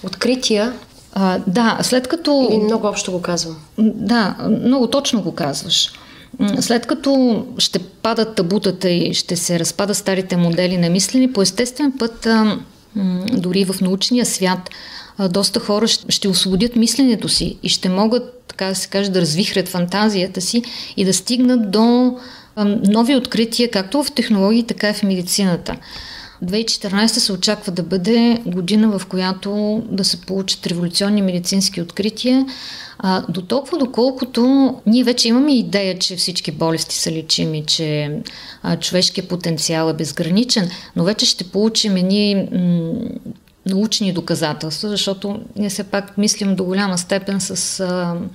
Открития? Да, след като... Или много общо го казвам? Да, много точно го казваш. След като ще падат табутата и ще се разпадат старите модели на мислене, по естествен път, дори в научния свят, доста хора ще освободят мисленето си и ще могат, така да се каже, да развихрят фантазията си и да стигнат до нови открития, както в технологии, така и в медицината. 2014 се очаква да бъде година, в която да се получат революционни медицински открития, до толкова доколкото ние вече имаме идея, че всички болести са лечими, че човешкият потенциал е безграничен, но вече ще получим едни научни доказателства, защото ние все пак мислим до голяма степен с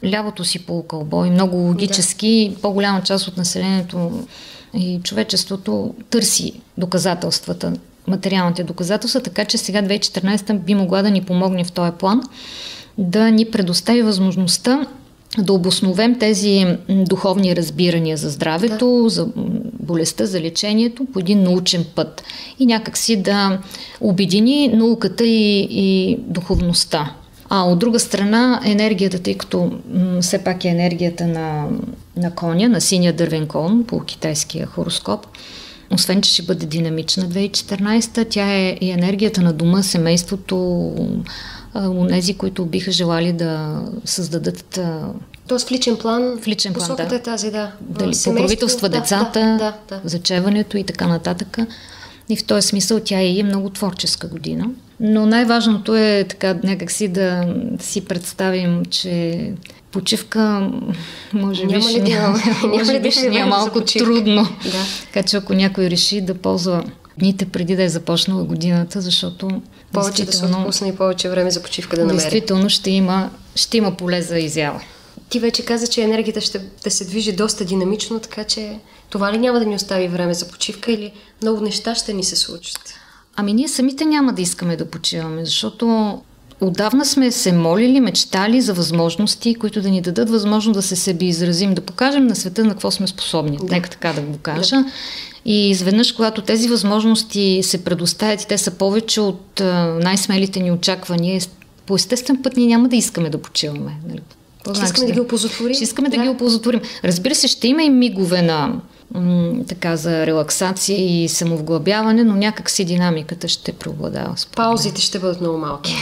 лявото си полукълбо и много логически, по-голяма част от населението и човечеството търси доказателствата, материалните доказателства, така че сега 2014 би могла да ни помогне в този план, да ни предостави възможността да обосновем тези духовни разбирания за здравето, за болестта, за лечението по един научен път и някакси да обедини науката и духовността. А от друга страна енергията, тъй като все пак е енергията на коня, на синия дървен кон по китайския хороскоп, освен че ще бъде динамична 2014, тя е и енергията на дома, семейството, онези, които биха желали да създадат... Тоест в личен план, посоката е тази, да. Дали покровителства децата, зачеването и така нататък. И в този смисъл тя е много творческа година. Но най-важното е така някакси да си представим, че почивка може би ще ни е малко трудно. Да. Така че ако някой реши да ползва дните преди да е започнала годината, защото повече да се отпусне и повече време за почивка да намери. Действително ще има поле за изява. Ти вече каза, че енергията ще да се движи доста динамично, така че това ли няма да ни остави време за почивка или много неща ще ни се случат? Ами ние самите няма да искаме да почиваме, защото отдавна сме се молили, мечтали за възможности, които да ни дадат възможност да се себеизразим, да покажем на света на какво сме способни. Нека така да го кажа. Да. И изведнъж, когато тези възможности се предоставят и те са повече от най-смелите ни очаквания, по естествен път ние няма да искаме да почиваме. Нали? Ще искаме да ги опозотворим. Ще искаме да ги опозотворим. Разбира се, ще има и мигове на за релаксация и самовглъбяване, но някак си динамиката ще преобладава. Паузите ще бъдат много малки.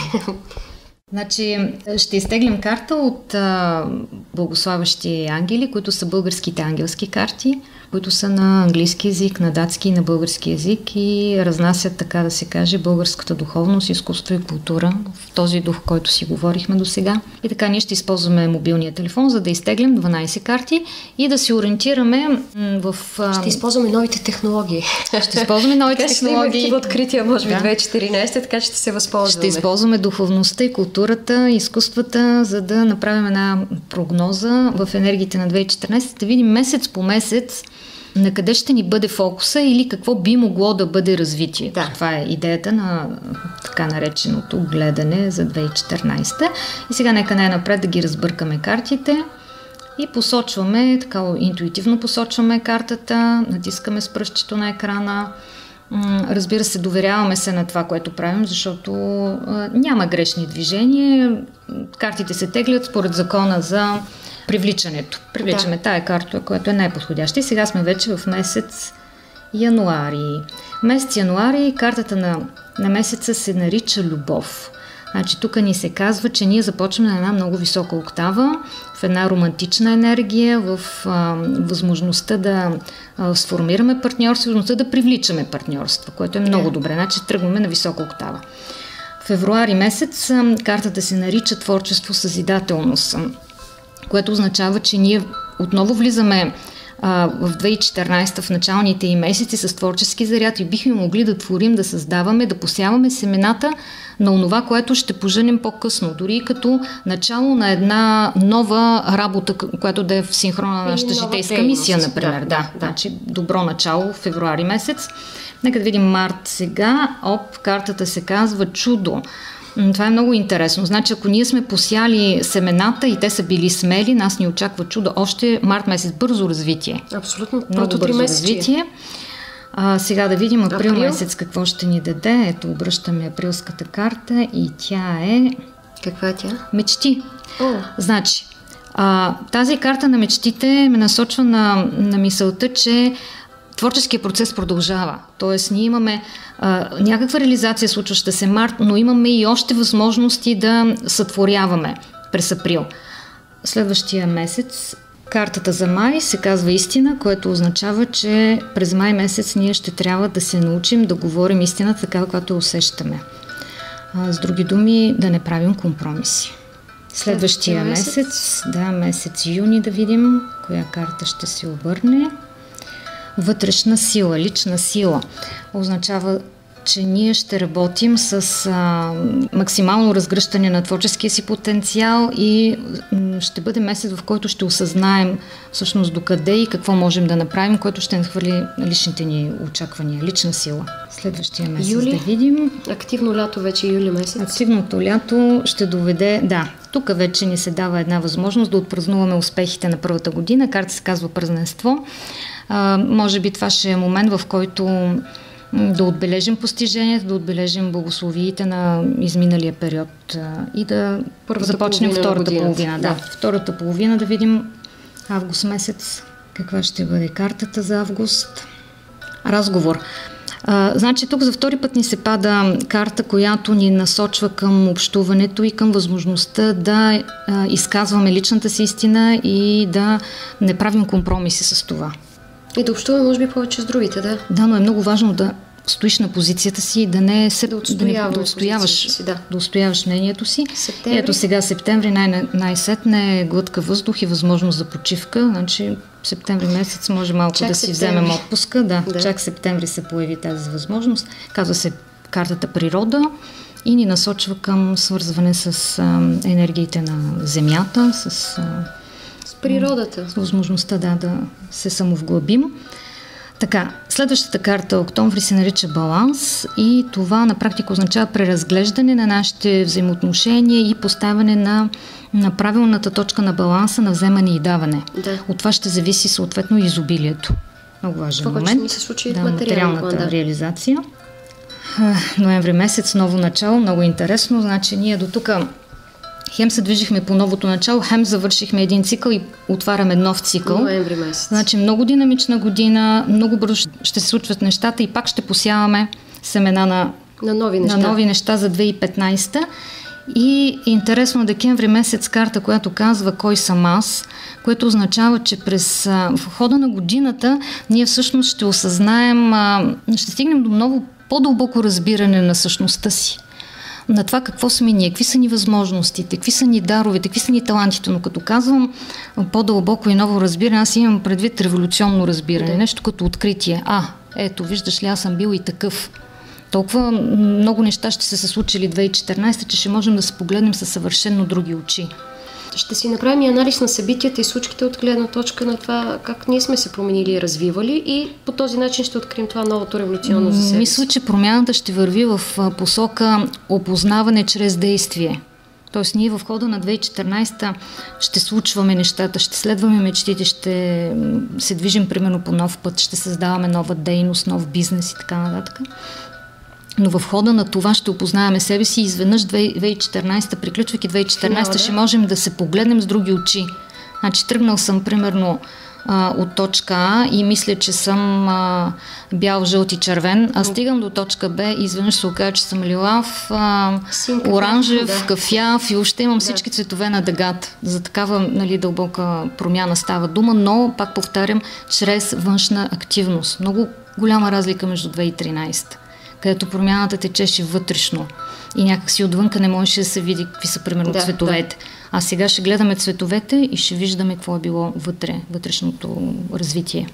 Значи, ще изтеглим карта от благославящи ангели, които са българските ангелски карти, които са на английски език, на датски и на български език и разнасят, така да се каже, българската духовност, изкуство и култура в този дух, който си говорихме до сега. И така ние ще използваме мобилния телефон, за да изтеглим 12 карти и да се ориентираме в... Ще използваме новите технологии. Ще използваме новите технологии. Ще има открития, може би, 2014, така ще се възползваме. Ще използваме духовността и културата, изкуствата, за да направим една прогноза в енергиите на 2014, да видим месец по месец на къде ще ни бъде фокуса или какво би могло да бъде развитие. Да. Това е идеята на така нареченото гледане за 2014. И сега нека най-напред да ги разбъркаме картите и посочваме, така интуитивно посочваме картата, натискаме с пръстчето на екрана. Разбира се, доверяваме се на това, което правим, защото няма грешни движения. Картите се теглят според закона за привличането. Привличаме тая карта, която е най-подходяща. И сега сме вече в месец януари. Месец януари, картата на месеца се нарича любов. Значи тук ни се казва, че ние започваме на една много висока октава, в една романтична енергия, в възможността да сформираме партньорство, възможността да привличаме партньорство, което е много добре. Значи тръгваме на висока октава. Февруари месец картата се нарича творчество, съзидателност, което означава, че ние отново влизаме в 2014 в началните и месеци с творчески заряд и бихме могли да творим, да създаваме, да посяваме семената на онова, което ще поженем по-късно, дори като начало на една нова работа, която да е в синхрона на нашата житейска мисия, например. Да. Значи добро начало в февруари месец. Нека да видим март сега. Картата се казва чудо. Това е много интересно. Значи, ако ние сме посяли семената и те са били смели, нас ни очаква чудо още март месец. Бързо развитие. Абсолютно. Много бързо развитие. Сега да видим април месец какво ще ни даде. Ето, обръщаме априлската карта и тя е... Каква е тя? Мечти. Значи, тази карта на мечтите ме насочва на мисълта, че творческия процес продължава. Тоест, ние имаме някаква реализация, случваща се март, но имаме и още възможности да сътворяваме през април. Следващия месец картата за май се казва истина, което означава, че през май месец ние ще трябва да се научим да говорим истината така, каквато усещаме. С други думи, да не правим компромиси. Следващия месец, месец юни, да видим коя карта ще се обърне. Вътрешна сила, лична сила. Означава, че ние ще работим с максимално разгръщане на творческия си потенциал и ще бъде месец, в който ще осъзнаем всъщност докъде и какво можем да направим, което ще надхвърли личните ни очаквания, лична сила. Следващия месец юли, да видим. Активно лято вече, юли месец. Активното лято ще доведе, тук вече ни се дава една възможност да отпразнуваме успехите на първата година. Карта се казва празненство. Може би това ще е момент, в който да отбележим постиженията, да отбележим благословиите на изминалия период и да започнем втората половина. Втората половина да видим август месец. Каква ще бъде картата за август? Разговор. Значи тук за втори път ни се пада карта, която ни насочва към общуването и към възможността да изказваме личната си истина и да не правим компромиси с това. И да общуваме, може би, повече с другите, да. Да, но е много важно да стоиш на позицията си и да отстояваш мнението си. Септември. Ето сега септември най-сетне е глътка въздух и възможност за почивка. Значи септември месец може малко да си вземем отпуска. Чак септември се появи тази възможност. Казва се картата природа и ни насочва към свързване с енергиите на земята, с природата. С възможността да се самовглъбим. Така, следващата карта октомври се нарича баланс и това на практика означава преразглеждане на нашите взаимоотношения и поставяне на правилната точка на баланса на вземане и даване. Да. От това ще зависи съответно изобилието. Много важен момент. Това, се случи материалната реализация. Ноември месец, ново начало, много интересно. Значи ние до тук хем се движихме по новото начало, хем завършихме един цикъл и отваряме нов цикъл. Ноември месец. Значи много динамична година, много бързо ще се случват нещата и пак ще посяваме семена на нови неща за 2015. И интересно, декември месец карта, която казва кой съм аз, което означава, че в хода на годината ние всъщност ще осъзнаем, ще стигнем до много по-дълбоко разбиране на същността си. На това какво сме ние, какви са ни възможностите, какви са ни даровете, какви са ни талантите. Но като казвам по-дълбоко и ново разбиране, аз имам предвид революционно разбиране, нещо като откритие. Ето, виждаш ли, аз съм бил и такъв. Толкова много неща ще се случили 2014, че ще можем да се погледнем със съвършено други очи. Ще си направим и анализ на събитията и случките от гледна точка на това как ние сме се променили и развивали и по този начин ще открием това новото революционно за себе си. Мисля, че промяната ще върви в посока опознаване чрез действие. Тоест ние в хода на 2014 ще случваме нещата, ще следваме мечтите, ще се движим примерно по нов път, ще създаваме нова дейност, нов бизнес и така нататък. Но в хода на това ще опознаваме себе си и изведнъж 2014, приключвайки 2014, ще можем да се погледнем с други очи. Значи тръгнал съм примерно от точка А и мисля, че съм бял, жълт и червен, а стигам до точка Б и изведнъж се оказа, че съм лилав, оранжев, кафяв и въобще имам всички цветове на дъгата. За такава дълбока промяна става дума, но пак повтарям, чрез външна активност. Много голяма разлика между 2013, където промяната течеше вътрешно и някакси отвънка не можеше да се види какви са примерно цветовете. А сега ще гледаме цветовете и ще виждаме какво е било вътрешното развитие.